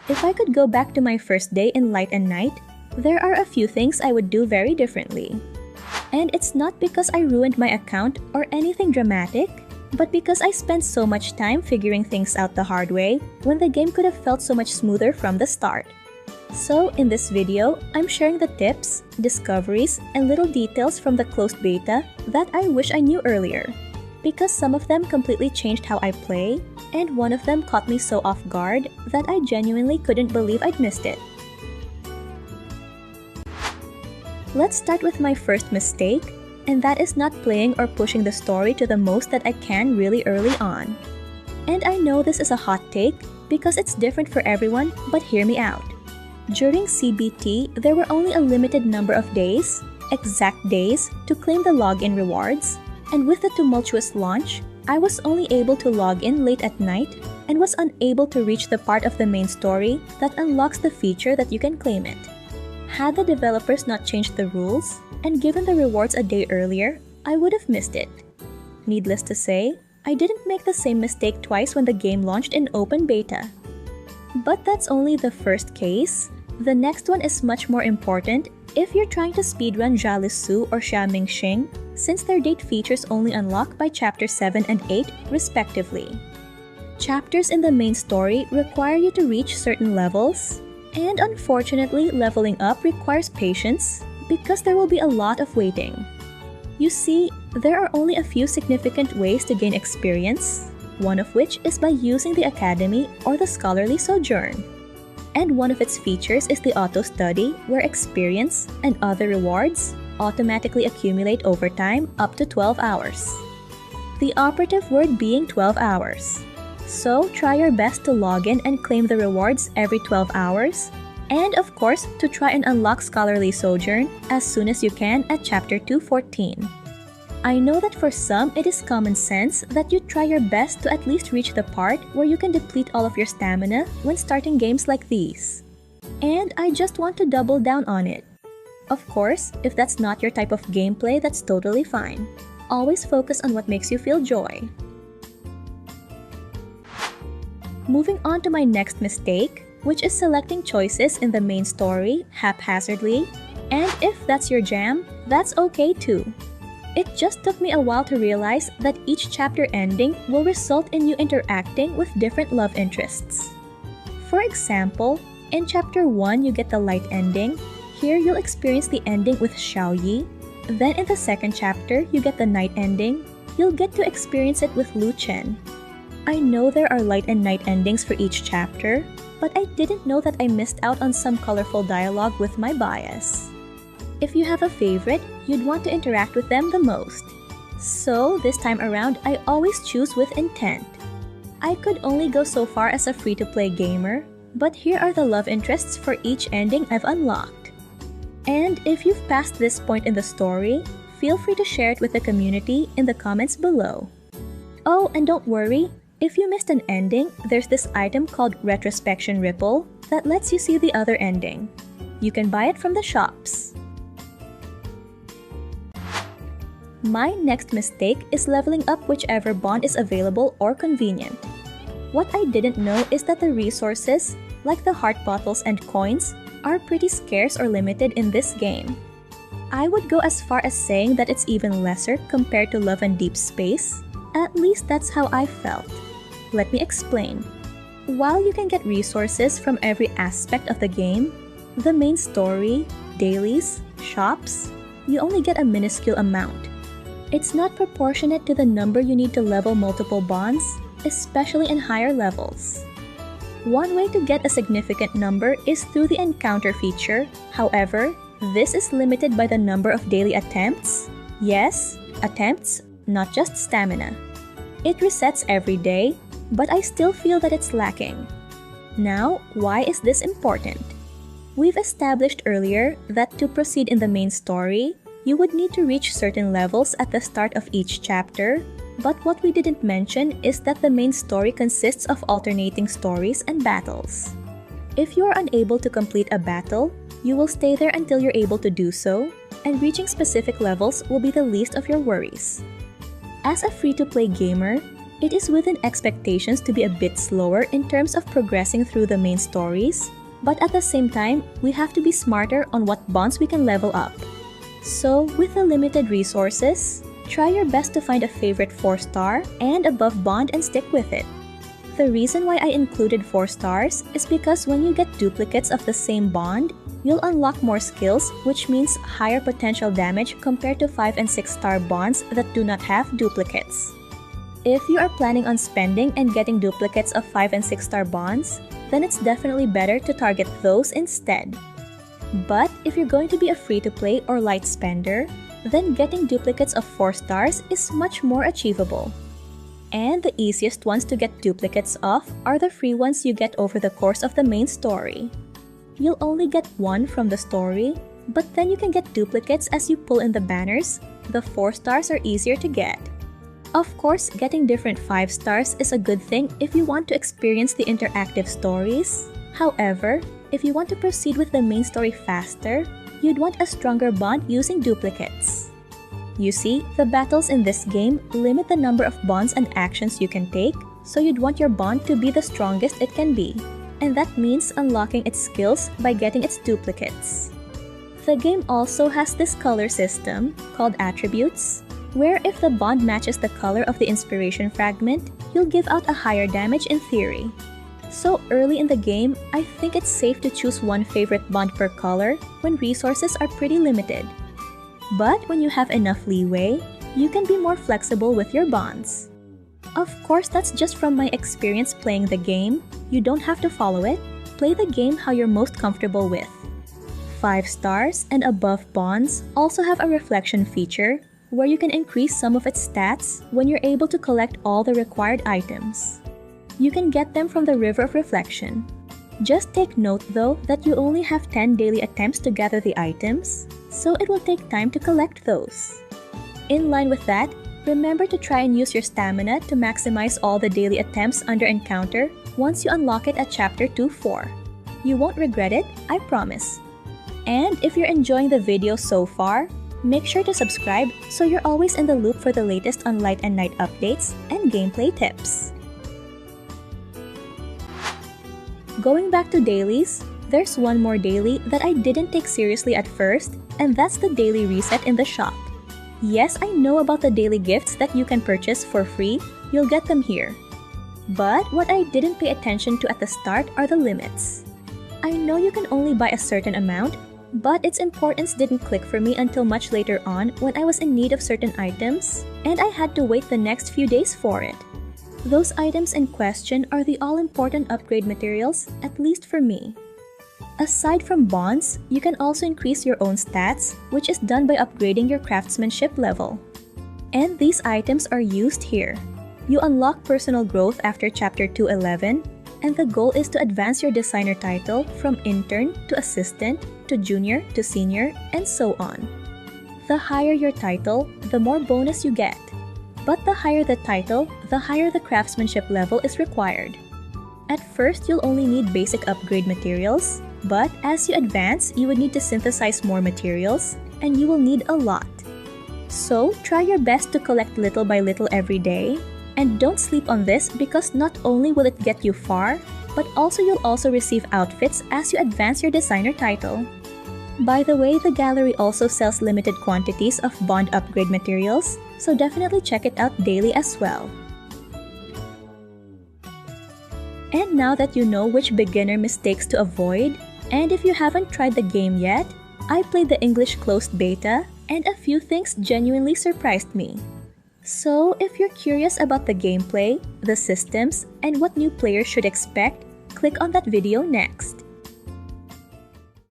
If I could go back to my first day in Light and Night, there are a few things I would do very differently. And it's not because I ruined my account or anything dramatic, but because I spent so much time figuring things out the hard way when the game could have felt so much smoother from the start. So in this video, I'm sharing the tips, discoveries, and little details from the closed beta that I wish I knew earlier. Because some of them completely changed how I play, and one of them caught me so off guard that I genuinely couldn't believe I'd missed it. Let's start with my first mistake, and that is not playing or pushing the story to the most that I can really early on. And I know this is a hot take because it's different for everyone, but hear me out. During CBT, there were only a limited number of days, exact days, to claim the login rewards, and with the tumultuous launch, I was only able to log in late at night and was unable to reach the part of the main story that unlocks the feature that you can claim it. Had the developers not changed the rules and given the rewards a day earlier, I would have missed it. Needless to say, I didn't make the same mistake twice when the game launched in open beta. But that's only the first case. The next one is much more important if you're trying to speedrun Jialusu or Xiaming Xing, since their date features only unlock by Chapter 7 and 8, respectively. Chapters in the main story require you to reach certain levels, and unfortunately, leveling up requires patience because there will be a lot of waiting. You see, there are only a few significant ways to gain experience, one of which is by using the Academy or the Scholarly Sojourn. And one of its features is the auto study, where experience and other rewards automatically accumulate over time up to 12 hours. The operative word being 12 hours. So try your best to log in and claim the rewards every 12 hours, and of course to try and unlock Scholarly Sojourn as soon as you can at Chapter 214. I know that for some it is common sense that you try your best to at least reach the part where you can deplete all of your stamina when starting games like these. And I just want to double down on it. Of course, if that's not your type of gameplay, that's totally fine. Always focus on what makes you feel joy. Moving on to my next mistake, which is selecting choices in the main story haphazardly, and if that's your jam, that's okay too. It just took me a while to realize that each chapter ending will result in you interacting with different love interests. For example, in Chapter 1 you get the light ending. Here you'll experience the ending with Xiaoyi. Then in the second chapter you get the night ending. You'll get to experience it with Lu Chen. I know there are light and night endings for each chapter, but I didn't know that I missed out on some colorful dialogue with my bias. If you have a favorite, you'd want to interact with them the most. So this time around, I always choose with intent. I could only go so far as a free-to-play gamer, but here are the love interests for each ending I've unlocked. And if you've passed this point in the story, feel free to share it with the community in the comments below. Oh, and don't worry, if you missed an ending, there's this item called Retrospection Ripple that lets you see the other ending. You can buy it from the shops. My next mistake is leveling up whichever bond is available or convenient. What I didn't know is that the resources, like the heart bottles and coins, are pretty scarce or limited in this game. I would go as far as saying that it's even lesser compared to Love and Deep Space. At least that's how I felt. Let me explain. While you can get resources from every aspect of the game, the main story, dailies, shops, you only get a minuscule amount. It's not proportionate to the number you need to level multiple bonds, especially in higher levels. One way to get a significant number is through the encounter feature. However, this is limited by the number of daily attempts. Yes, attempts, not just stamina. It resets every day, but I still feel that it's lacking. Now, why is this important? We've established earlier that to proceed in the main story, you would need to reach certain levels at the start of each chapter, but what we didn't mention is that the main story consists of alternating stories and battles. If you are unable to complete a battle, you will stay there until you're able to do so, and reaching specific levels will be the least of your worries. As a free-to-play gamer, It is within expectations to be a bit slower in terms of progressing through the main stories, but at the same time, we have to be smarter on what bonds we can level up. So, with the limited resources, try your best to find a favorite 4-star and above bond and stick with it. The reason why I included 4 stars is because when you get duplicates of the same bond, you'll unlock more skills, which means higher potential damage compared to 5 and 6-star bonds that do not have duplicates. If you are planning on spending and getting duplicates of 5 and 6-star bonds, then it's definitely better to target those instead. But if you're going to be a free-to-play or light spender, then getting duplicates of 4 stars is much more achievable. And the easiest ones to get duplicates of are the free ones you get over the course of the main story. You'll only get 1 from the story, but then you can get duplicates as you pull in the banners. The 4 stars are easier to get. Of course, getting different 5 stars is a good thing if you want to experience the interactive stories. However, if you want to proceed with the main story faster, you'd want a stronger bond using duplicates. You see, the battles in this game limit the number of bonds and actions you can take, so you'd want your bond to be the strongest it can be. And that means unlocking its skills by getting its duplicates. The game also has this color system, called attributes, where if the bond matches the color of the inspiration fragment, you'll give out a higher damage in theory. So early in the game, I think it's safe to choose one favorite bond per color when resources are pretty limited. But when you have enough leeway, you can be more flexible with your bonds. Of course, that's just from my experience playing the game. You don't have to follow it. Play the game how you're most comfortable with. 5 stars and above bonds also have a reflection feature where you can increase some of its stats when you're able to collect all the required items. You can get them from the River of Reflection. Just take note though that you only have 10 daily attempts to gather the items, so it will take time to collect those. In line with that, remember to try and use your stamina to maximize all the daily attempts under encounter once you unlock it at Chapter 2-4. You won't regret it, I promise. And if you're enjoying the video so far, make sure to subscribe so you're always in the loop for the latest on Light and Night updates and gameplay tips. Going back to dailies, there's one more daily that I didn't take seriously at first, and that's the daily reset in the shop. Yes, I know about the daily gifts that you can purchase for free, you'll get them here. But what I didn't pay attention to at the start are the limits. I know you can only buy a certain amount, but its importance didn't click for me until much later on when I was in need of certain items, and I had to wait the next few days for it. Those items in question are the all-important upgrade materials, at least for me. Aside from bonds, you can also increase your own stats, which is done by upgrading your craftsmanship level. And these items are used here. You unlock personal growth after Chapter 211, and the goal is to advance your designer title from intern to assistant to junior to senior, and so on. The higher your title, the more bonus you get. But the higher the title, the higher the craftsmanship level is required. At first, you'll only need basic upgrade materials, but as you advance, you would need to synthesize more materials, and you will need a lot. So, try your best to collect little by little every day, and don't sleep on this because not only will it get you far, but also you'll also receive outfits as you advance your designer title. By the way, the gallery also sells limited quantities of bond upgrade materials, so definitely check it out daily as well. And now that you know which beginner mistakes to avoid, and if you haven't tried the game yet, I played the English closed beta, and a few things genuinely surprised me. So, if you're curious about the gameplay, the systems, and what new players should expect, click on that video next.